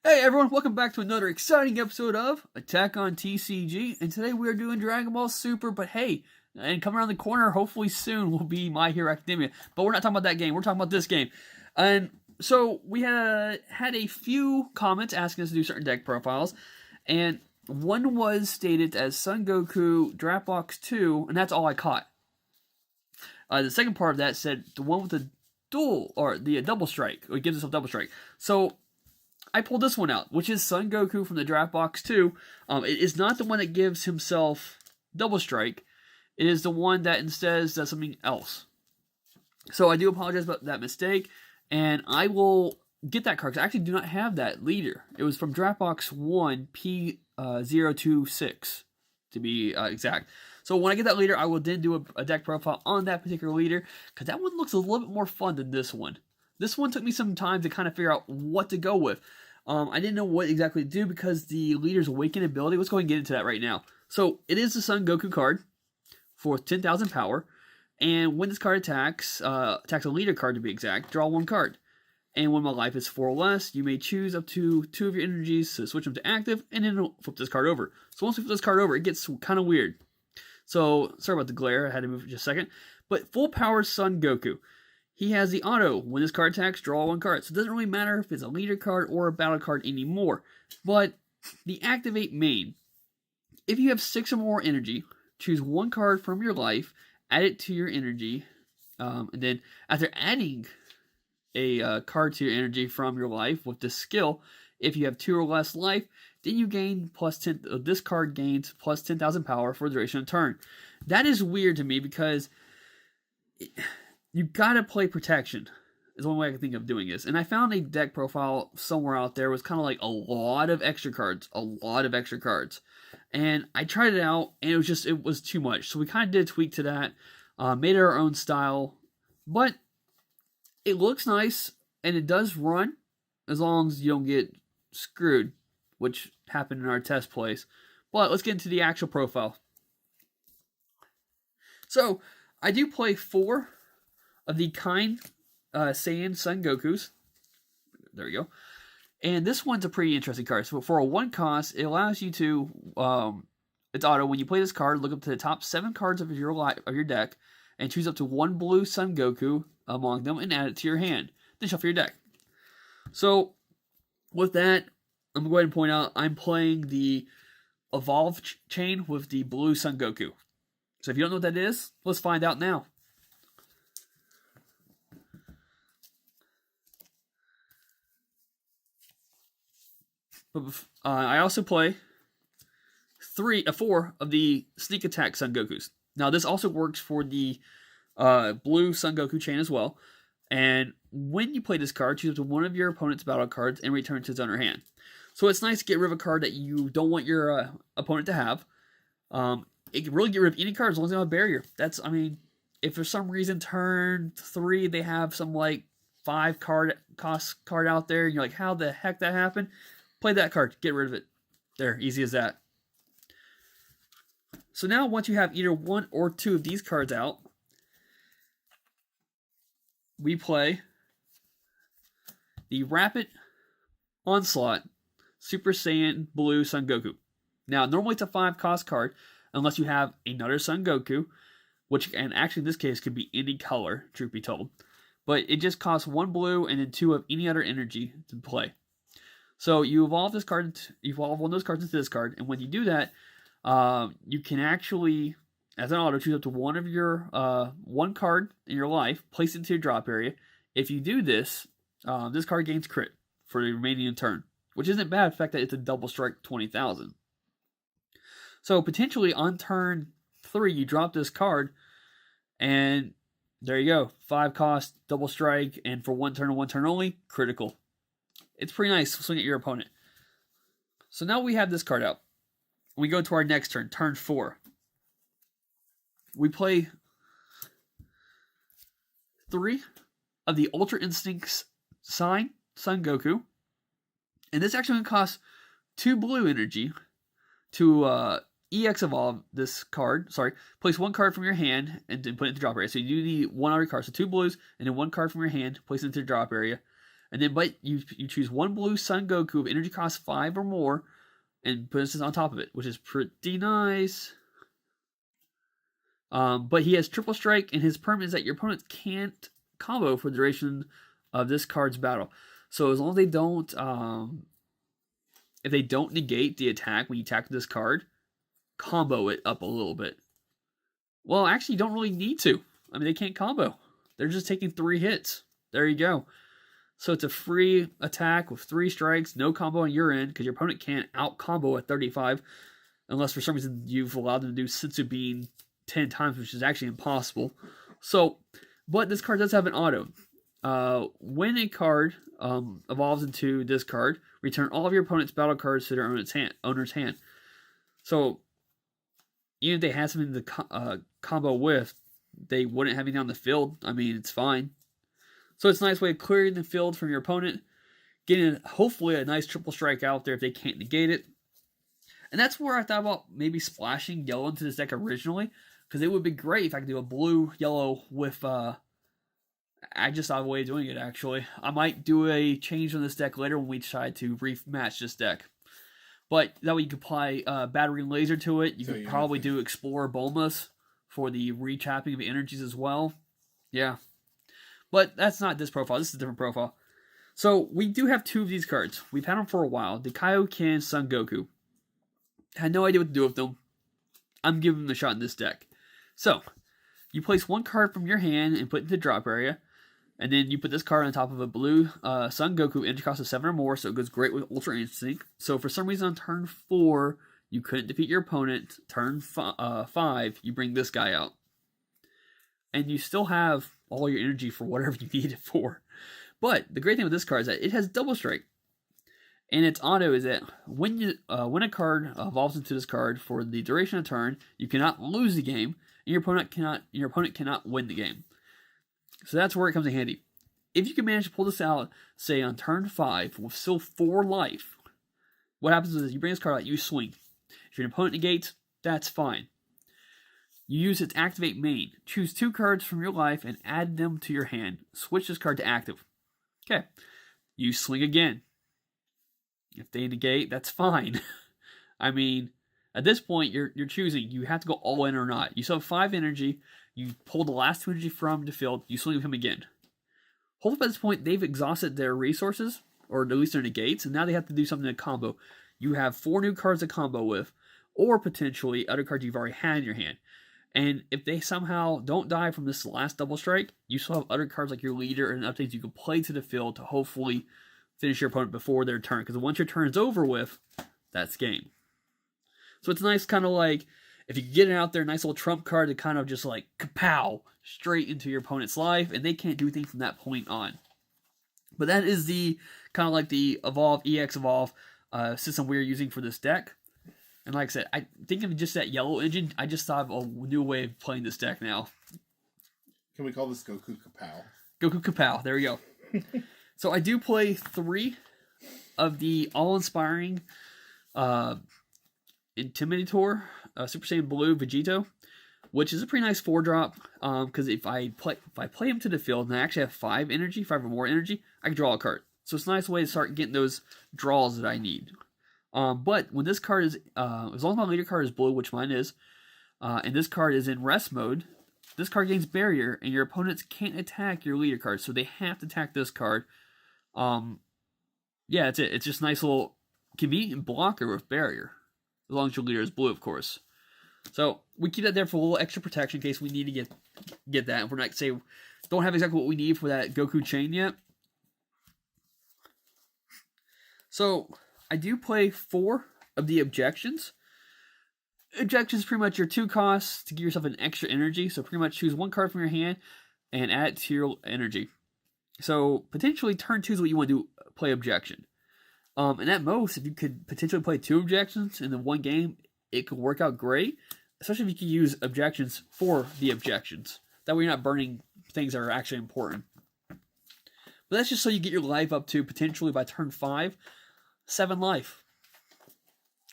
Hey everyone, welcome back to another exciting episode of Attack on TCG, and today we are doing Dragon Ball Super, but hey, and coming around the corner, hopefully soon, will be My Hero Academia, but we're not talking about that game, we're talking about this game. And so, we had a few comments asking us to do certain deck profiles, and one was stated as Son Goku Draft Box 2, and that's all I caught. The second part of that said the one with the dual, or the double strike, or it gives itself double strike. So, I pulled this one out, which is Son Goku from the Draft Box 2. It is not the one that gives himself double strike. It is the one that instead does something else. So I do apologize about that mistake, and I will get that card, because I actually do not have that leader. It was from Draft Box 1, P026, to be exact. So when I get that leader, I will then do a deck profile on that particular leader, because that one looks a little bit more fun than this one. This one took me some time to kind of figure out what to go with. I didn't know what exactly to do because the leader's awakened ability. Let's go ahead and get into that right now. So it is the Son Goku card for 10,000 power. And when this card attacks a leader card to be exact, draw one card. And when my life is 4 or less, you may choose up to 2 of your energies to switch them to active, and then it'll flip this card over. So once we flip this card over, it gets kind of weird. So, sorry about the glare, I had to move for just a second. But full power Son Goku. He has the auto. When this card attacks, draw one card. So it doesn't really matter if it's a leader card or a battle card anymore. But the activate main. If you have 6 or more energy, choose one card from your life, add it to your energy, and then after adding a card to your energy from your life with this skill, if you have 2 or less life, then you gain plus 10. This card gains plus 10,000 power for the duration of the turn. That is weird to me because you gotta play protection, is one way I can think of doing this. And I found a deck profile somewhere out there. It was kind of like a lot of extra cards. And I tried it out, and it was too much. So we kind of did a tweak to that, made it our own style. But it looks nice, and it does run, as long as you don't get screwed, which happened in our test plays. But let's get into the actual profile. So, I do play 4 of the kind Saiyan Son Gokus. There we go. And this one's a pretty interesting card. So for a 1 cost, it allows you to, it's auto. When you play this card, look up to the top 7 cards of your deck and choose up to 1 blue Son Goku among them and add it to your hand. Then shuffle your deck. So with that, I'm going to go ahead and point out I'm playing the Evolve chain with the blue Son Goku. So if you don't know what that is, let's find out now. But I also play 4 of the Sneak Attack Son Gokus. Now this also works for the blue Son Goku chain as well. And when you play this card, choose up to 1 of your opponent's battle cards and return it to its owner hand. So it's nice to get rid of a card that you don't want your opponent to have. It can really get rid of any card as long as they have a barrier. If for some reason turn 3 they have some like 5 cost card out there, and you're like, how the heck that happened? Play that card, get rid of it. There, easy as that. So now once you have either 1 or 2 of these cards out, we play the Rapid Onslaught Super Saiyan Blue Son Goku. Now, normally it's a 5 cost card, unless you have another Son Goku, which, and actually in this case, could be any color, truth be told. But it just costs 1 blue and then 2 of any other energy to play. So you evolve this card, you evolve one of those cards into this card, and when you do that, you can actually, as an auto, choose up to 1 of your 1 card in your life, place it into your drop area. If you do this, this card gains crit for the remaining turn, which isn't bad, the fact that it's a double strike 20,000. So potentially on turn 3, you drop this card, and there you go, 5 cost, double strike, and for 1 turn and 1 turn only, critical. It's pretty nice to swing at your opponent. So now we have this card out. We go to our next turn, turn 4. We play 3 of the Ultra Instincts Son Goku. And this actually costs 2 blue energy to EX evolve this card. Sorry, place 1 card from your hand and then put it into the drop area. So you do need 1 other card. So 2 blues and then 1 card from your hand, place it into the drop area. And then, but you choose one blue Son Goku of energy cost 5 or more, and put this on top of it, which is pretty nice. But he has triple strike, and his permanent is that your opponent can't combo for the duration of this card's battle. So as long as they don't, if they don't negate the attack when you attack this card, combo it up a little bit. Well, actually, you don't really need to. I mean, they can't combo. They're just taking 3 hits. There you go. So it's a free attack with 3 strikes, no combo on your end, because your opponent can't out-combo at 35, unless for some reason you've allowed them to do Senzu Bean 10 times, which is actually impossible. So, but this card does have an auto. When a card evolves into this card, return all of your opponent's battle cards to their owner's hand. So, even if they had something to combo with, they wouldn't have anything on the field. I mean, it's fine. So it's a nice way of clearing the field from your opponent, getting hopefully a nice triple strike out there if they can't negate it. And that's where I thought about maybe splashing yellow into this deck originally, because it would be great if I could do a blue-yellow with... I just thought of a way of doing it, actually. I might do a change on this deck later when we decide to rematch this deck. But that way you could apply battery and laser to it. You could probably do Explorer Bulmas for the retapping of energies as well. Yeah. But that's not this profile. This is a different profile. So we do have 2 of these cards. We've had them for a while. The Kaioken Son Goku. Had no idea what to do with them. I'm giving them a shot in this deck. So, you place 1 card from your hand and put it into the drop area. And then you put this card on top of a blue Son Goku energy cost of 7 or more, so it goes great with Ultra Instinct. So for some reason on turn 4, you couldn't defeat your opponent. Turn 5, you bring this guy out. And you still have all your energy for whatever you need it for. But the great thing with this card is that it has double strike. And its auto is that when a card evolves into this card for the duration of turn, you cannot lose the game, and your opponent cannot win the game. So that's where it comes in handy. If you can manage to pull this out, say on turn 5 with still 4 life, what happens is you bring this card out, you swing. If your opponent negates, that's fine. You use its activate main. Choose 2 cards from your life and add them to your hand. Switch this card to active. Okay. You swing again. If they negate, that's fine. I mean, at this point, you're choosing. You have to go all in or not. You still have 5 energy. You pull the last 2 energy from the field. You swing with him again. Hopefully by this point, they've exhausted their resources, or at least their negates, and now they have to do something to combo. You have 4 new cards to combo with, or potentially other cards you've already had in your hand. And if they somehow don't die from this last double strike, you still have other cards like your leader and updates you can play to the field to hopefully finish your opponent before their turn. Because once your turn is over with, that's game. So it's nice kind of like, if you get it out there, nice little trump card to kind of just like, KAPOW, straight into your opponent's life, and they can't do anything from that point on. But that is the, kind of like the Evolve, EX Evolve system we're using for this deck. And like I said, I think of just that yellow engine, I just thought of a new way of playing this deck now. Can we call this Goku KAPOW? Goku KAPOW, there we go. So I do play 3 of the all-inspiring Intimidator Super Saiyan Blue Vegito, which is a pretty nice 4-drop, because if I play him to the field and I actually have 5 energy, 5 or more energy, I can draw a card. So it's a nice way to start getting those draws that I need. But when this card is, as long as my leader card is blue, which mine is, and this card is in rest mode, this card gains barrier, and your opponents can't attack your leader card, so they have to attack this card. Yeah, that's it. It's just a nice little convenient blocker with barrier, as long as your leader is blue, of course. So we keep that there for a little extra protection in case we need to get that. If we're not, say, don't have exactly what we need for that Goku chain yet. So I do play 4 of the objections. Objections is pretty much your 2 costs to give yourself an extra energy. So pretty much choose 1 card from your hand and add it to your energy. So potentially turn 2 is what you want to do, play objection. And at most, if you could potentially play 2 objections in the one game, it could work out great. Especially if you can use objections for the objections. That way you're not burning things that are actually important. But that's just so you get your life up to potentially by turn 5. 7 life.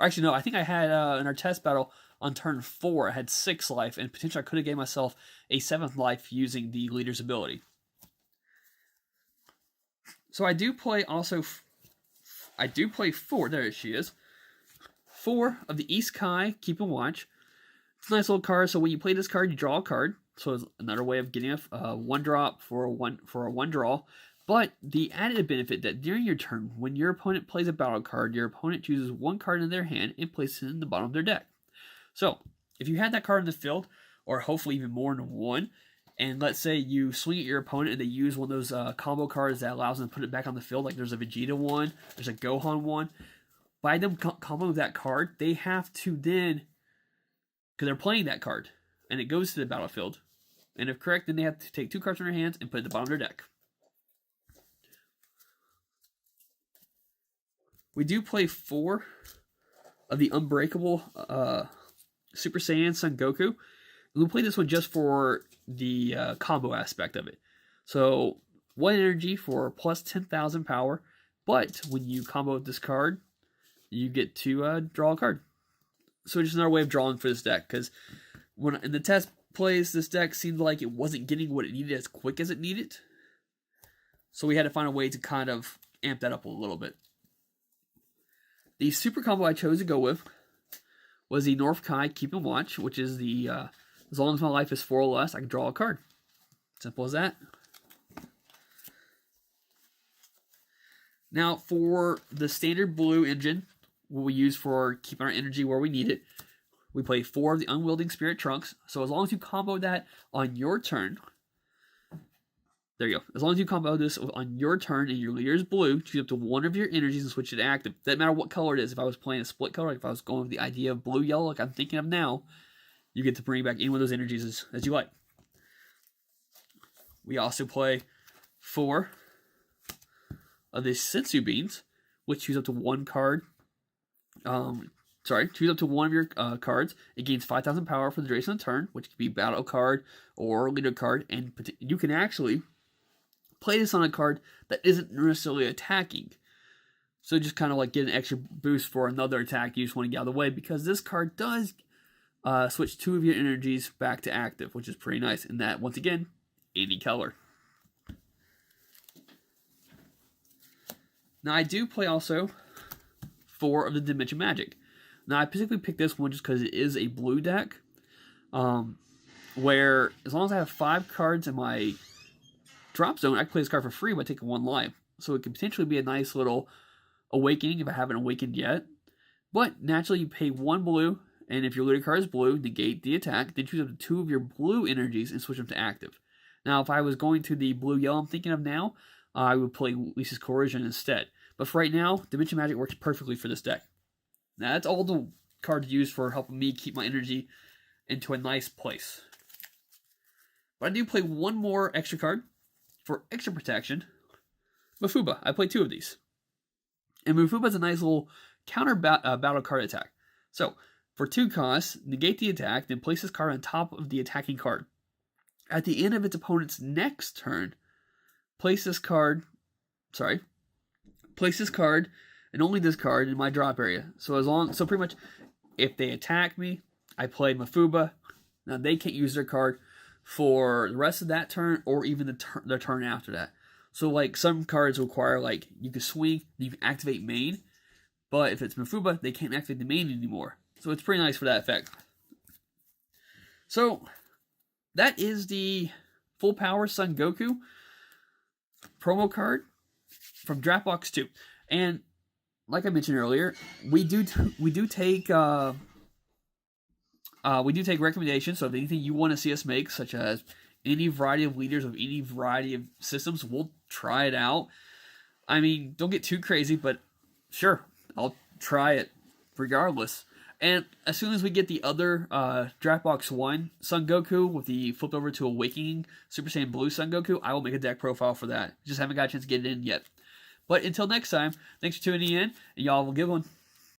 Actually, no, I think I had in our test battle on turn 4, I had 6 life, and potentially I could have gave myself a 7th life using the leader's ability. So I do play also. I do play 4. There she is. 4 of the East Kai Keeping Watch. It's a nice little card. So when you play this card, you draw a card. So it's another way of getting a 1-drop for a 1 draw. But the added benefit that during your turn, when your opponent plays a battle card, your opponent chooses 1 card in their hand and places it in the bottom of their deck. So if you had that card in the field, or hopefully even more than 1, and let's say you swing at your opponent and they use one of those combo cards that allows them to put it back on the field, like there's a Vegeta one, there's a Gohan one. By them comboing that card, they have to then, because they're playing that card, and it goes to the battlefield. And if correct, then they have to take 2 cards from their hands and put it at the bottom of their deck. We do play 4 of the Unbreakable Super Saiyan Son Goku. We'll play this one just for the combo aspect of it. So 1 energy for plus 10,000 power, but when you combo with this card, you get to draw a card. So just another way of drawing for this deck, because when in the test plays, this deck seemed like it wasn't getting what it needed as quick as it needed. So we had to find a way to kind of amp that up a little bit. The super combo I chose to go with was the North Kai Keeping Watch, which is the as long as my life is 4 or less, I can draw a card. Simple as that. Now, for the standard blue engine, what we use for keeping our energy where we need it, we play 4 of the Unwielding Spirit Trunks. So as long as you combo that on your turn, there you go. As long as you combo this on your turn and your leader is blue, choose up to 1 of your energies and switch it to active. Doesn't matter what color it is. If I was playing a split color, like if I was going with the idea of blue-yellow, like I'm thinking of now, you get to bring back any one of those energies as you like. We also play 4 of the Sensu Beans, which choose up to 1 card. Choose up to 1 of your cards. It gains 5,000 power for the duration of the turn, which could be battle card or leader card, and you can actually play this on a card that isn't necessarily attacking. So just kind of like get an extra boost for another attack you just want to get out of the way, because this card does switch 2 of your energies back to active, which is pretty nice. And that, once again, any color. Now I do play also 4 of the Dimension Magic. Now I particularly picked this one just because it is a blue deck, where as long as I have 5 cards in my drop zone, I can play this card for free by taking 1 life. So it could potentially be a nice little awakening if I haven't awakened yet. But naturally you pay 1 blue, and if your leader card is blue, negate the attack, then choose up to 2 of your blue energies and switch them to active. Now if I was going to the blue-yellow I'm thinking of now, I would play Lisa's Coercion instead. But for right now, Dimension Magic works perfectly for this deck. Now that's all the cards used for helping me keep my energy into a nice place. But I do play 1 more extra card for extra protection. Mafuba. I play 2 of these. And Mafuba is a nice little counter battle card attack. So, for 2 costs, negate the attack, then place this card on top of the attacking card. At the end of its opponent's next turn, place this card and only this card in my drop area. So pretty much, if they attack me, I play Mafuba. Now they can't use their card for the rest of that turn or even the turn after that. So like some cards require like you can swing, you can activate main, but if it's Mafuba, they can't activate the main anymore. So it's pretty nice for that effect. So that is the full power Son Goku promo card from Draftbox 2. And like I mentioned earlier, we do take recommendations. So if anything you want to see us make, such as any variety of leaders of any variety of systems, we'll try it out. I mean, don't get too crazy, but sure, I'll try it regardless. And as soon as we get the other Draftbox 1 Son Goku with the flipped over to Awakening Super Saiyan Blue Son Goku, I will make a deck profile for that. Just haven't got a chance to get it in yet. But until next time, thanks for tuning in, and y'all have a good one.